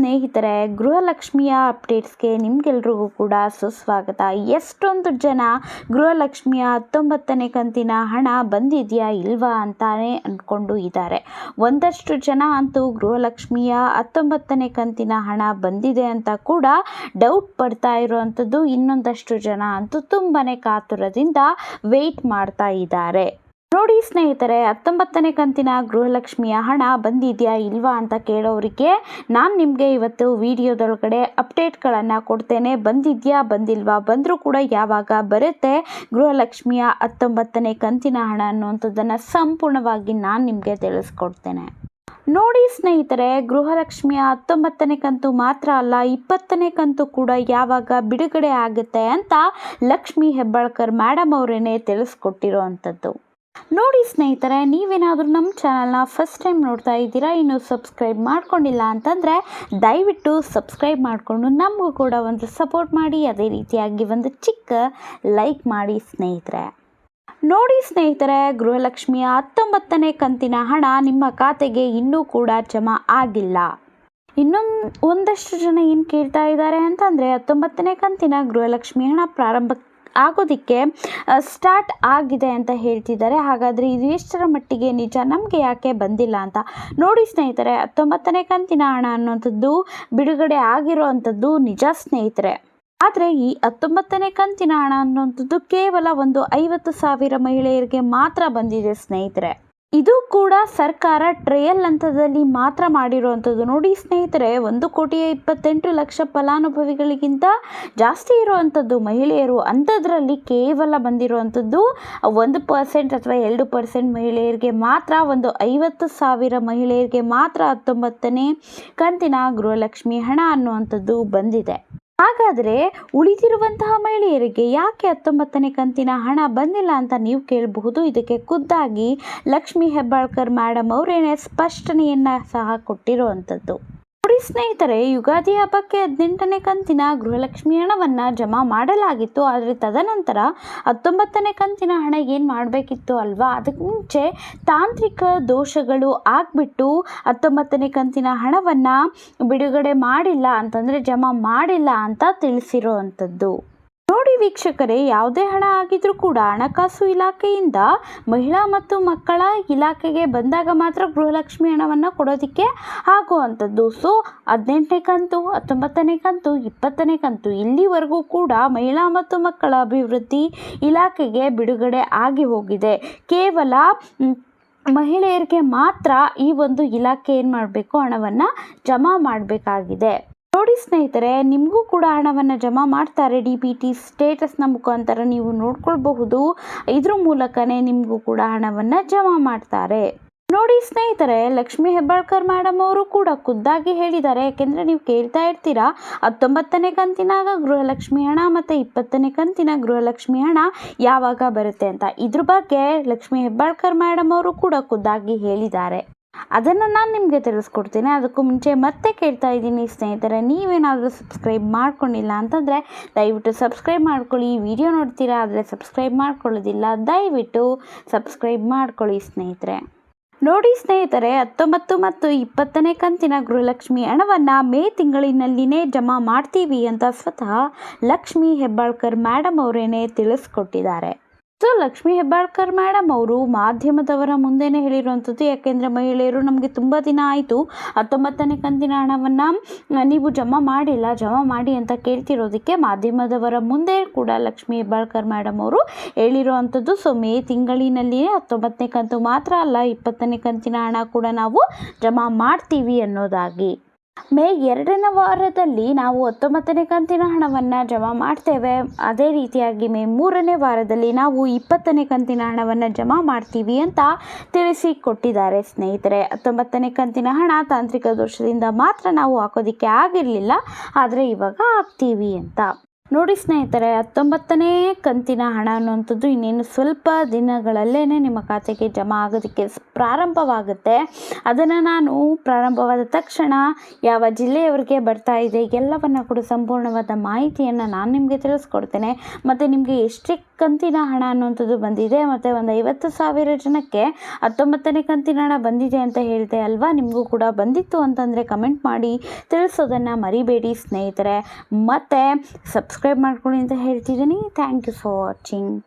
ಸ್ನೇಹಿತರೆ, ಗೃಹಲಕ್ಷ್ಮಿಯ ಅಪ್ಡೇಟ್ಸ್ಗೆ ನಿಮಗೆಲ್ರಿಗೂ ಕೂಡ ಸುಸ್ವಾಗತ. ಎಷ್ಟೊಂದು ಜನ ಗೃಹಲಕ್ಷ್ಮಿಯ 19ನೇ ಕಂತಿನ ಹಣ ಬಂದಿದೆಯಾ ಇಲ್ವಾ ಅಂತಾನೆ ಅಂದ್ಕೊಂಡು ಇದ್ದಾರೆ. ಒಂದಷ್ಟು ಜನ ಅಂತೂ ಗೃಹಲಕ್ಷ್ಮಿಯ 19ನೇ ಕಂತಿನ ಹಣ ಬಂದಿದೆ ಅಂತ ಕೂಡ ಡೌಟ್ ಪಡ್ತಾ ಇರುವಂಥದ್ದು. ಇನ್ನೊಂದಷ್ಟು ಜನ ಅಂತೂ ತುಂಬಾನೇ ಕಾತುರದಿಂದ ವೆಯ್ಟ್ ಮಾಡ್ತಾ ಇದ್ದಾರೆ. ನೋಡಿ ಸ್ನೇಹಿತರೆ, 19ನೇ ಕಂತಿನ ಗೃಹಲಕ್ಷ್ಮಿಯ ಹಣ ಬಂದಿದೆಯಾ ಇಲ್ವಾ ಅಂತ ಕೇಳೋರಿಗೆ ನಾನು ನಿಮಗೆ ಇವತ್ತು ವಿಡಿಯೋದೊಳಗಡೆ ಅಪ್ಡೇಟ್ಗಳನ್ನು ಕೊಡ್ತೇನೆ. ಬಂದಿದೆಯಾ ಬಂದಿಲ್ವಾ, ಬಂದರೂ ಕೂಡ ಯಾವಾಗ ಬರುತ್ತೆ ಗೃಹಲಕ್ಷ್ಮಿಯ 19ನೇ ಕಂತಿನ ಹಣ ಅನ್ನುವಂಥದ್ದನ್ನು ಸಂಪೂರ್ಣವಾಗಿ ನಾನು ನಿಮಗೆ ತಿಳಿಸ್ಕೊಡ್ತೇನೆ. ನೋಡಿ ಸ್ನೇಹಿತರೆ, ಗೃಹಲಕ್ಷ್ಮಿಯ 19ನೇ ಕಂತು ಮಾತ್ರ ಅಲ್ಲ, 20ನೇ ಕಂತು ಕೂಡ ಯಾವಾಗ ಬಿಡುಗಡೆ ಆಗುತ್ತೆ ಅಂತ ಲಕ್ಷ್ಮಿ ಹೆಬ್ಬಾಳ್ಕರ್ ಮೇಡಮ್ ಅವರೇನೆ ತಿಳಿಸ್ಕೊಟ್ಟಿರೋ ಅಂಥದ್ದು. ನೋಡಿ ಸ್ನೇಹಿತರೆ, ನೀವೇನಾದರೂ ನಮ್ಮ ಚಾನಲ್ನ ಫಸ್ಟ್ ಟೈಮ್ ನೋಡ್ತಾ ಇದ್ದೀರಾ, ಇನ್ನೂ ಸಬ್ಸ್ಕ್ರೈಬ್ ಮಾಡ್ಕೊಂಡಿಲ್ಲ ಅಂತಂದರೆ ದಯವಿಟ್ಟು ಸಬ್ಸ್ಕ್ರೈಬ್ ಮಾಡಿಕೊಂಡು ನಮಗೂ ಕೂಡ ಒಂದು ಸಪೋರ್ಟ್ ಮಾಡಿ. ಅದೇ ರೀತಿಯಾಗಿ ಒಂದು ಚಿಕ್ಕ ಲೈಕ್ ಮಾಡಿ ಸ್ನೇಹಿತರೆ. ನೋಡಿ ಸ್ನೇಹಿತರೆ, ಗೃಹಲಕ್ಷ್ಮಿಯ 19ನೇ ಕಂತಿನ ಹಣ ನಿಮ್ಮ ಖಾತೆಗೆ ಇನ್ನೂ ಕೂಡ ಜಮಾ ಆಗಿಲ್ಲ. ಒಂದಷ್ಟು ಜನ ಏನು ಕೇಳ್ತಾ ಇದ್ದಾರೆ ಅಂತಂದರೆ 19ನೇ ಕಂತಿನ ಗೃಹಲಕ್ಷ್ಮಿ ಹಣ ಪ್ರಾರಂಭ ಆಗೋದಕ್ಕೆ ಸ್ಟಾರ್ಟ್ ಆಗಿದೆ ಅಂತ ಹೇಳ್ತಿದ್ದಾರೆ. ಹಾಗಾದರೆ ಇದು ಎಷ್ಟರ ಮಟ್ಟಿಗೆ ನಿಜ, ನಮಗೆ ಯಾಕೆ ಬಂದಿಲ್ಲ ಅಂತ. ನೋಡಿ ಸ್ನೇಹಿತರೆ, 19ನೇ ಕಂತಿನ ಹಣ ಅನ್ನುವಂಥದ್ದು ಬಿಡುಗಡೆ ಆಗಿರೋವಂಥದ್ದು ನಿಜ ಸ್ನೇಹಿತರೆ. ಆದರೆ ಈ 19ನೇ ಕಂತಿನ ಹಣ ಅನ್ನುವಂಥದ್ದು ಕೇವಲ ಒಂದು 50,000 ಮಹಿಳೆಯರಿಗೆ ಮಾತ್ರ ಬಂದಿದೆ ಸ್ನೇಹಿತರೆ. ಇದು ಕೂಡ ಸರ್ಕಾರ ಟ್ರಯಲ್ ಹಂತದಲ್ಲಿ ಮಾತ್ರ ಮಾಡಿರುವಂಥದ್ದು. ನೋಡಿ ಸ್ನೇಹಿತರೆ, 1,28,00,000 ಫಲಾನುಭವಿಗಳಿಗಿಂತ ಜಾಸ್ತಿ ಇರುವಂಥದ್ದು ಮಹಿಳೆಯರು. ಅಂಥದ್ರಲ್ಲಿ ಕೇವಲ ಬಂದಿರುವಂಥದ್ದು 1% ಅಥವಾ 2% ಮಹಿಳೆಯರಿಗೆ ಮಾತ್ರ, ಒಂದು 50,000 ಮಹಿಳೆಯರಿಗೆ ಮಾತ್ರ 19ನೇ ಕಂತಿನ ಗೃಹಲಕ್ಷ್ಮಿ ಹಣ ಅನ್ನುವಂಥದ್ದು ಬಂದಿದೆ. ಹಾಗಾದರೆ ಉಳಿದಿರುವಂತಹ ಮಹಿಳೆಯರಿಗೆ ಯಾಕೆ 19ನೇ ಕಂತಿನ ಹಣ ಬಂದಿಲ್ಲ ಅಂತ ನೀವು ಕೇಳಬಹುದು. ಇದಕ್ಕೆ ಖುದ್ದಾಗಿ ಲಕ್ಷ್ಮಿ ಹೆಬ್ಬಾಳ್ಕರ್ ಮೇಡಮ್ ಅವರೇನೆ ಸ್ಪಷ್ಟನೆಯನ್ನು ಸಹ ಕೊಟ್ಟಿರುವಂಥದ್ದು. ನೋಡಿ ಸ್ನೇಹಿತರೆ, ಯುಗಾದಿ ಹಬ್ಬಕ್ಕೆ 18ನೇ ಕಂತಿನ ಗೃಹಲಕ್ಷ್ಮಿ ಹಣವನ್ನು ಜಮಾ ಮಾಡಲಾಗಿತ್ತು. ಆದರೆ ತದನಂತರ 19ನೇ ಕಂತಿನ ಹಣ ಏನು ಮಾಡಬೇಕಿತ್ತು ಅಲ್ವಾ, ಅದಕ್ಕೆ ಮುಂಚೆ ತಾಂತ್ರಿಕ ದೋಷಗಳು ಆಗಿಬಿಟ್ಟು 19ನೇ ಕಂತಿನ ಹಣವನ್ನು ಬಿಡುಗಡೆ ಮಾಡಿಲ್ಲ ಅಂತಂದರೆ ಜಮಾ ಮಾಡಿಲ್ಲ ಅಂತ ತಿಳಿಸಿರೋ ಅಂಥದ್ದು. ನೋಡಿ ವೀಕ್ಷಕರೇ, ಯಾವುದೇ ಹಣ ಆಗಿದ್ರೂ ಕೂಡ ಹಣಕಾಸು ಇಲಾಖೆಯಿಂದ ಮಹಿಳಾ ಮತ್ತು ಮಕ್ಕಳ ಇಲಾಖೆಗೆ ಬಂದಾಗ ಮಾತ್ರ ಗೃಹಲಕ್ಷ್ಮಿ ಹಣವನ್ನು ಕೊಡೋದಕ್ಕೆ ಆಗುವಂಥದ್ದು. ಸೊ 18ನೇ ಕಂತು, 19ನೇ ಕಂತು, 20ನೇ ಕಂತು ಇಲ್ಲಿವರೆಗೂ ಕೂಡ ಮಹಿಳಾ ಮತ್ತು ಮಕ್ಕಳ ಅಭಿವೃದ್ಧಿ ಇಲಾಖೆಗೆ ಬಿಡುಗಡೆ ಆಗಿ ಹೋಗಿದೆ. ಕೇವಲ ಮಹಿಳೆಯರಿಗೆ ಮಾತ್ರ ಈ ಒಂದು ಇಲಾಖೆ ಏನು ಮಾಡಬೇಕು, ಹಣವನ್ನು ಜಮಾ ಮಾಡಬೇಕಾಗಿದೆ. ನೋಡಿ ಸ್ನೇಹಿತರೆ, ನಿಮಗೂ ಕೂಡ ಹಣವನ್ನು ಜಮಾ ಮಾಡ್ತಾರೆ. DBT ಸ್ಟೇಟಸ್ನ ಮುಖಾಂತರ ನೀವು ನೋಡ್ಕೊಳ್ಬಹುದು. ಇದ್ರ ಮೂಲಕನೇ ನಿಮಗೂ ಕೂಡ ಹಣವನ್ನು ಜಮಾ ಮಾಡ್ತಾರೆ. ನೋಡಿ ಸ್ನೇಹಿತರೆ, ಲಕ್ಷ್ಮಿ ಹೆಬ್ಬಾಳ್ಕರ್ ಮೇಡಮ್ ಅವರು ಕೂಡ ಖುದ್ದಾಗಿ ಹೇಳಿದ್ದಾರೆ. ಯಾಕೆಂದರೆ ನೀವು ಕೇಳ್ತಾ ಇರ್ತೀರಾ 19ನೇ ಕಂತಿನ ಗೃಹಲಕ್ಷ್ಮಿ ಹಣ ಮತ್ತು 20ನೇ ಕಂತಿನ ಗೃಹಲಕ್ಷ್ಮಿ ಹಣ ಯಾವಾಗ ಬರುತ್ತೆ ಅಂತ. ಇದ್ರ ಬಗ್ಗೆ ಲಕ್ಷ್ಮಿ ಹೆಬ್ಬಾಳ್ಕರ್ ಮೇಡಮ್ ಅವರು ಕೂಡ ಖುದ್ದಾಗಿ ಹೇಳಿದ್ದಾರೆ. ಅದನ್ನು ನಾನು ನಿಮಗೆ ತಿಳಿಸ್ಕೊಡ್ತೀನಿ. ಅದಕ್ಕೂ ಮುಂಚೆ ಮತ್ತೆ ಕೇಳ್ತಾ ಇದ್ದೀನಿ ಸ್ನೇಹಿತರೆ, ನೀವೇನಾದರೂ ಸಬ್ಸ್ಕ್ರೈಬ್ ಮಾಡ್ಕೊಂಡಿಲ್ಲ ಅಂತಂದರೆ ದಯವಿಟ್ಟು ಸಬ್ಸ್ಕ್ರೈಬ್ ಮಾಡ್ಕೊಳ್ಳಿ. ಈ ವಿಡಿಯೋ ನೋಡ್ತೀರಾ ಆದರೆ ಸಬ್ಸ್ಕ್ರೈಬ್ ಮಾಡ್ಕೊಳ್ಳೋದಿಲ್ಲ, ದಯವಿಟ್ಟು ಸಬ್ಸ್ಕ್ರೈಬ್ ಮಾಡ್ಕೊಳ್ಳಿ ಸ್ನೇಹಿತರೆ. ನೋಡಿ ಸ್ನೇಹಿತರೆ, 19 ಮತ್ತು 20ನೇ ಕಂತಿನ ಗೃಹಲಕ್ಷ್ಮಿ ಹಣವನ್ನು ಮೇ ತಿಂಗಳಿನಲ್ಲಿನೇ ಜಮಾ ಮಾಡ್ತೀವಿ ಅಂತ ಸ್ವತಃ ಲಕ್ಷ್ಮಿ ಹೆಬ್ಬಾಳ್ಕರ್ ಮೇಡಮ್ ಅವರೇನೆ ತಿಳಿಸ್ಕೊಟ್ಟಿದ್ದಾರೆ. ಸೊ ಲಕ್ಷ್ಮಿ ಹೆಬ್ಬಾಳ್ಕರ್ ಮೇಡಮ್ ಅವರು ಮಾಧ್ಯಮದವರ ಮುಂದೆನೇ ಹೇಳಿರುವಂಥದ್ದು. ಯಾಕೆಂದರೆ ಮಹಿಳೆಯರು ನಮಗೆ ತುಂಬ ದಿನ ಆಯಿತು 19ನೇ ಕಂತಿನ ಹಣವನ್ನು ನೀವು ಜಮಾ ಮಾಡಿಲ್ಲ, ಜಮಾ ಮಾಡಿ ಅಂತ ಕೇಳ್ತಿರೋದಕ್ಕೆ ಮಾಧ್ಯಮದವರ ಮುಂದೆ ಕೂಡ ಲಕ್ಷ್ಮಿ ಹೆಬ್ಬಾಳ್ಕರ್ ಮೇಡಮ್ ಅವರು ಹೇಳಿರುವಂಥದ್ದು. ಸೊ ಮೇ ತಿಂಗಳಿನಲ್ಲಿಯೇ 19ನೇ ಕಂತು ಮಾತ್ರ ಅಲ್ಲ, 20ನೇ ಕಂತಿನ ಹಣ ಕೂಡ ನಾವು ಜಮಾ ಮಾಡ್ತೀವಿ ಅನ್ನೋದಾಗಿ. ಮೇ 2ನೇ ವಾರದಲ್ಲಿ ನಾವು 19ನೇ ಕಂತಿನ ಹಣವನ್ನು ಜಮಾ ಮಾಡ್ತೇವೆ. ಅದೇ ರೀತಿಯಾಗಿ ಮೇ 3ನೇ ವಾರದಲ್ಲಿ ನಾವು 20ನೇ ಕಂತಿನ ಹಣವನ್ನು ಜಮಾ ಮಾಡ್ತೀವಿ ಅಂತ ತಿಳಿಸಿಕೊಟ್ಟಿದ್ದಾರೆ ಸ್ನೇಹಿತರೆ. 19ನೇ ಕಂತಿನ ಹಣ ತಾಂತ್ರಿಕ ದೋಷದಿಂದ ಮಾತ್ರ ನಾವು ಹಾಕೋದಕ್ಕೆ ಆಗಿರಲಿಲ್ಲ, ಆದರೆ ಇವಾಗ ಹಾಕ್ತೀವಿ ಅಂತ. ನೋಡಿ ಸ್ನೇಹಿತರೆ, 19ನೇ ಕಂತಿನ ಹಣ ಅನ್ನುವಂಥದ್ದು ಇನ್ನೇನು ಸ್ವಲ್ಪ ದಿನಗಳಲ್ಲೇ ನಿಮ್ಮ ಖಾತೆಗೆ ಜಮಾ ಆಗೋದಕ್ಕೆ ಪ್ರಾರಂಭವಾಗುತ್ತೆ. ಅದನ್ನು ನಾನು ಪ್ರಾರಂಭವಾದ ತಕ್ಷಣ ಯಾವ ಜಿಲ್ಲೆಯವರೆಗೆ ಬರ್ತಾ ಇದೆ ಎಲ್ಲವನ್ನು ಕೂಡ ಸಂಪೂರ್ಣವಾದ ಮಾಹಿತಿಯನ್ನು ನಾನು ನಿಮಗೆ ತಿಳಿಸ್ಕೊಡ್ತೇನೆ. ಮತ್ತು ನಿಮಗೆ ಎಷ್ಟೇ ಕಂತಿನ ಹಣ ಅನ್ನುವಂಥದ್ದು ಬಂದಿದೆ, ಮತ್ತು ಒಂದು 50,000 ಜನಕ್ಕೆ 19ನೇ ಕಂತಿನ ಹಣ ಬಂದಿದೆ ಅಂತ ಹೇಳಿದೆ ಅಲ್ವಾ. ನಿಮಗೂ ಕೂಡ ಬಂದಿತ್ತು ಅಂತಂದರೆ ಕಮೆಂಟ್ ಮಾಡಿ ತಿಳಿಸೋದನ್ನು ಮರಿಬೇಡಿ ಸ್ನೇಹಿತರೆ. ಮತ್ತು ಸಬ್ಸ್ಕ್ರೈಬ್ ಮಾಡ್ಕೊಳ್ಳಿ ಅಂತ ಹೇಳ್ತಿದ್ದೀನಿ. Thank you for watching.